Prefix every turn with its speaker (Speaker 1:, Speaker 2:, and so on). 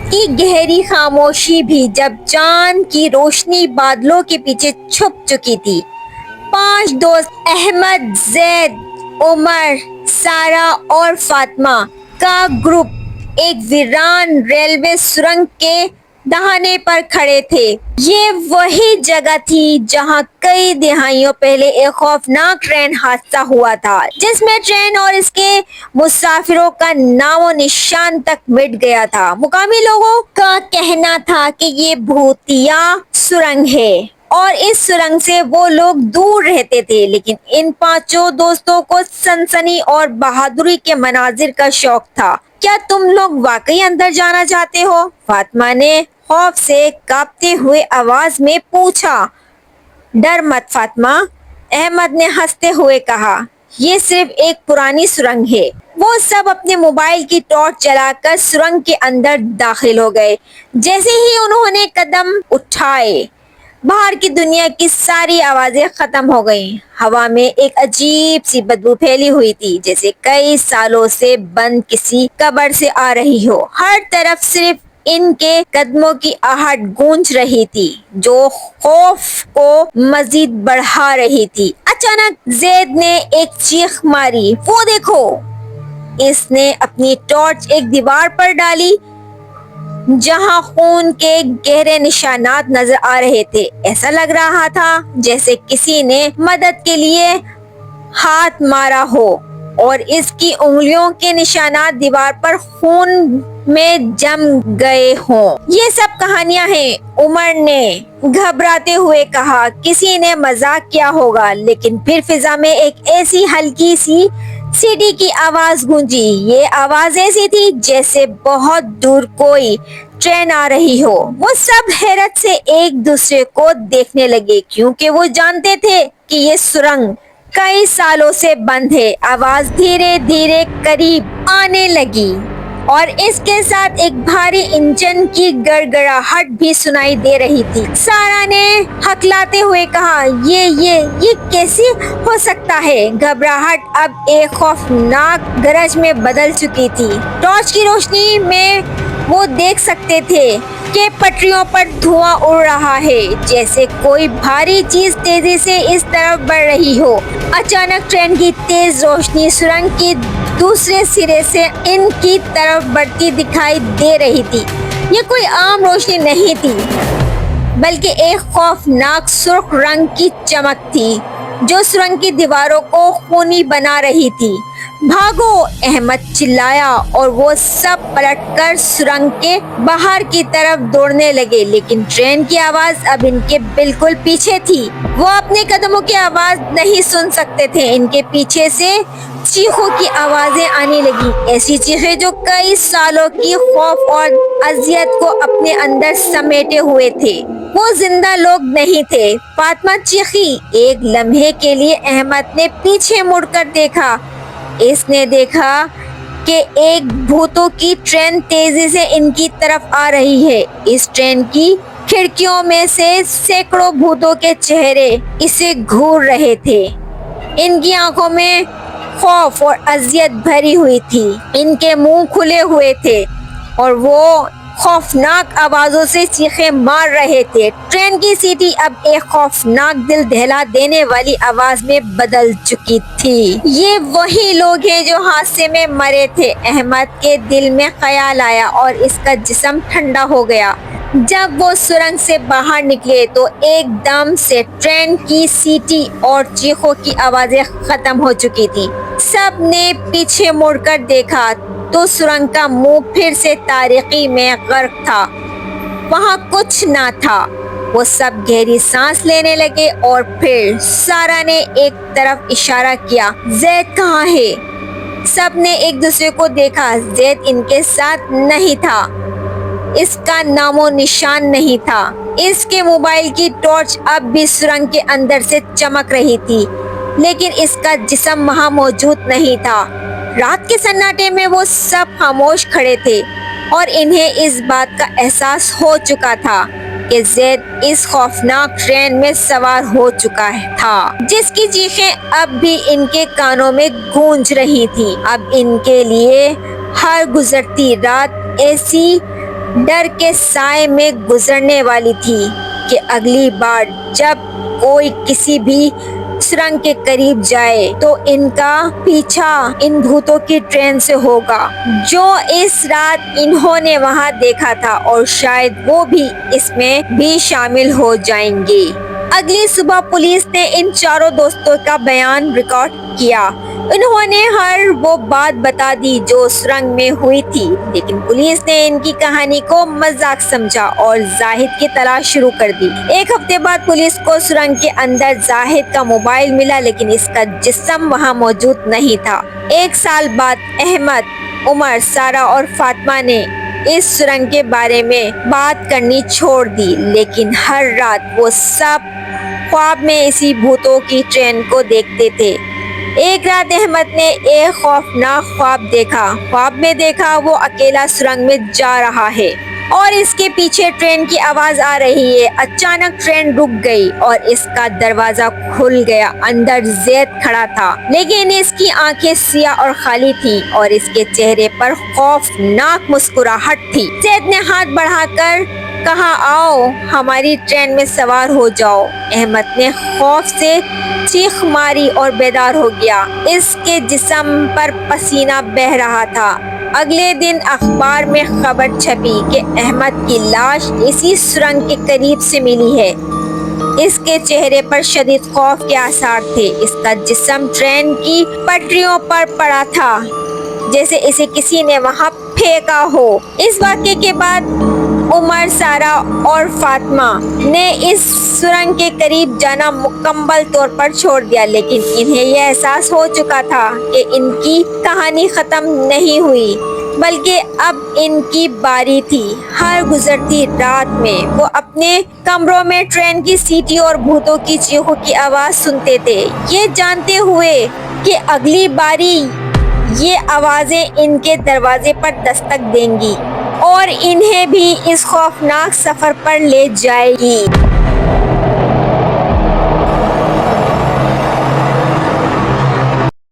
Speaker 1: की गहरी खामोशी भी जब चांद की रोशनी बादलों के पीछे छुप चुकी थी। 5 दोस्त अहमद, जैद, उमर, सारा और फातिमा का ग्रुप एक वीरान रेलवे सुरंग के दहाने पर खड़े थे। ये वही जगह थी जहां कई दहाइयों पहले एक खौफनाक ट्रेन हादसा हुआ था, जिसमें ट्रेन और इसके मुसाफिरों का नामो निशान तक मिट गया था। मुकामी लोगों का कहना था कि ये भूतिया सुरंग है और इस सुरंग से वो लोग दूर रहते थे, लेकिन इन 5 दोस्तों को सनसनी और बहादुरी के मनाजिर का शौक था। क्या तुम लोग वाकई अंदर जाना चाहते हो? फातिमा ने खौफ से कांपते हुए आवाज में पूछा। डर मत फातिमा, अहमद ने हंसते हुए कहा, ये सिर्फ एक पुरानी सुरंग है। वो सब अपने मोबाइल की टॉर्च जलाकर सुरंग के अंदर दाखिल हो गए। जैसे ही उन्होंने कदम उठाए, बाहर की दुनिया की सारी आवाजें खत्म हो गईं। हवा में एक अजीब सी बदबू फैली हुई थी, जैसे कई सालों से बंद किसी कब्र से आ रही हो। हर तरफ सिर्फ इनके कदमों की आहट गूंज रही थी, जो खौफ को मजीद बढ़ा रही थी। अचानक जैद ने एक चीख मारी, वो देखो! इसने अपनी टॉर्च एक दीवार पर डाली जहां खून के गहरे निशानात नजर आ रहे थे। ऐसा लग रहा था जैसे किसी ने मदद के लिए हाथ मारा हो और इसकी उंगलियों के निशानात दीवार पर खून में जम गए हों। ये सब कहानियां हैं, उमर ने घबराते हुए कहा। किसी ने मजाक किया होगा। लेकिन फिर फिजा में एक ऐसी हल्की सी सीटी की आवाज गूंजी। ये आवाज ऐसी थी जैसे बहुत दूर कोई ट्रेन आ रही हो। वो सब हैरत से एक दूसरे को देखने लगे, क्योंकि वो जानते थे कि ये सुरंग कई सालों से बंद है। आवाज धीरे धीरे करीब आने लगी और इसके साथ एक भारी इंजन की गड़गड़ाहट भी सुनाई दे रही थी। सारा ने हकलाते हुए कहा, ये कैसे हो सकता है? घबराहट अब एक खौफनाक गरज में बदल चुकी थी। टॉर्च की रोशनी में वो देख सकते थे कि पटरियों पर धुआं उड़ रहा है, जैसे कोई भारी चीज तेजी से इस तरफ बढ़ रही हो। अचानक ट्रेन की तेज रोशनी सुरंग की दूसरे सिरे से इनकी तरफ बढ़ती दिखाई दे रही थी। ये कोई आम रोशनी नहीं थी, बल्कि एक खौफनाक सुर्ख रंग की चमक थी, जो सुरंग की दीवारों को खूनी बना रही थी। भागो! अहमद चिल्लाया और वो सब पलटकर सुरंग के बाहर की तरफ दौड़ने लगे, लेकिन ट्रेन की आवाज अब इनके बिल्कुल पीछे थी। वो अपने कदमों की आवाज नहीं सुन सकते थे। इनके पीछे से चीखों की आवाजें आने लगी, ऐसी चीखें जो कई सालों की खौफ और अजियत को अपने अंदर समेटे हुए थे। वो जिंदा लोग नहीं थे। फातिमा चीखी। एक लम्हे के लिए अहमद ने पीछे मुड़कर देखा। इसने देखा कि एक भूतों की ट्रेन तेजी से इनकी तरफ आ रही है। इस ट्रेन की खिड़कियों में से सैकड़ों भूतों के चेहरे इसे घूर रहे थे। इनकी आंखों में खौफ और अजियत भरी हुई थी। इनके मुंह खुले हुए थे और वो खौफनाक आवाजों से चीखें मार रहे थे। ट्रेन की सीटी अब एक खौफनाक दिल दहला देने वाली आवाज में बदल चुकी थी। ये वही लोग हैं जो हादसे में मरे थे। अहमद के दिल में ख्याल आया और इसका जिस्म ठंडा हो गया। जब वो सुरंग से बाहर निकले तो एकदम से ट्रेन की सीटी और चीखों की आवाजें खत्म हो चुकी थी। सब ने पीछे मुड़कर देखा तो सुरंग का मुंह फिर से तारीकी में गर्क था। वहाँ कुछ ना था। वो सब गहरी सांस लेने लगे और फिर सारा ने एक तरफ इशारा किया। जैद कहाँ है? सब ने एक दूसरे को देखा। जैद इनके साथ नहीं था। इसका नामो निशान नहीं था। इसके मोबाइल की टॉर्च अब भी सुरंग के अंदर से चमक रही थी, लेकिन इसका जिस्म वहाँ मौजूद नहीं था। रात के सन्नाटे में वो सब खामोश खड़े थे और इन्हें इस बात का एहसास हो चुका था कि जैद इस खौफनाक ट्रेन में सवार हो चुका था, जिसकी चीखें अब भी इनके कानों में गूंज रही थी। अब इनके लिए हर गुजरती रात ऐसी ڈر کے سائے میں گزرنے والی تھی کہ اگلی بار جب کوئی کسی بھی سرنگ کے قریب جائے تو ان کا پیچھا ان بھوتوں کی ٹرین سے ہوگا جو اس رات انہوں نے وہاں دیکھا تھا، اور شاید وہ بھی اس میں بھی شامل ہو جائیں گے۔ اگلی صبح پولیس نے ان چاروں دوستوں کا بیان ریکارڈ کیا۔ انہوں نے ہر وہ بات بتا دی جو سرنگ میں ہوئی تھی، لیکن پولیس نے ان کی کہانی کو مذاق سمجھا اور زاہد کی تلاش شروع کر دی۔ ایک ہفتے بعد پولیس کو سرنگ کے اندر زاہد کا موبائل ملا، لیکن اس کا جسم وہاں موجود نہیں تھا۔ ایک سال بعد احمد، عمر، سارا اور فاطمہ نے اس سرنگ کے بارے میں بات کرنی چھوڑ دی، لیکن ہر رات وہ سب خواب میں اسی بھوتوں کی ٹرین کو دیکھتے تھے۔ ایک رات احمد نے ایک خوفناک خواب دیکھا۔ خواب میں دیکھا وہ اکیلا سرنگ میں جا رہا ہے اور اس کے پیچھے ٹرین کی آواز آ رہی ہے۔ اچانک ٹرین رک گئی اور اس کا دروازہ کھل گیا۔ اندر زید کھڑا تھا، لیکن اس کی آنکھیں سیاہ اور خالی تھیں اور اس کے چہرے پر خوفناک مسکراہٹ تھی۔ زید نے ہاتھ بڑھا کر کہا، آؤ ہماری ٹرین میں سوار ہو جاؤ۔ احمد نے خوف سے چیخ ماری اور بیدار ہو گیا۔ اس کے جسم پر پسینہ بہہ رہا تھا۔ اگلے دن اخبار میں خبر چھپی کہ احمد کی لاش اسی سرنگ کے قریب سے ملی ہے۔ اس کے چہرے پر شدید خوف کے آثار تھے۔ اس کا جسم ٹرین کی پٹریوں پر پڑا تھا، جیسے اسے کسی نے وہاں پھینکا ہو۔ اس واقعے کے بعد عمر، سارا اور فاطمہ نے اس سرنگ کے قریب جانا مکمل طور پر چھوڑ دیا، لیکن انہیں یہ احساس ہو چکا تھا کہ ان کی کہانی ختم نہیں ہوئی، بلکہ اب ان کی باری تھی۔ ہر گزرتی رات میں وہ اپنے کمروں میں ٹرین کی سیٹی اور بھوتوں کی چیخوں کی آواز سنتے تھے، یہ جانتے ہوئے کہ اگلی باری یہ آوازیں ان کے دروازے پر دستک دیں گی اور انہیں بھی اس خوفناک سفر پر لے جائے گی۔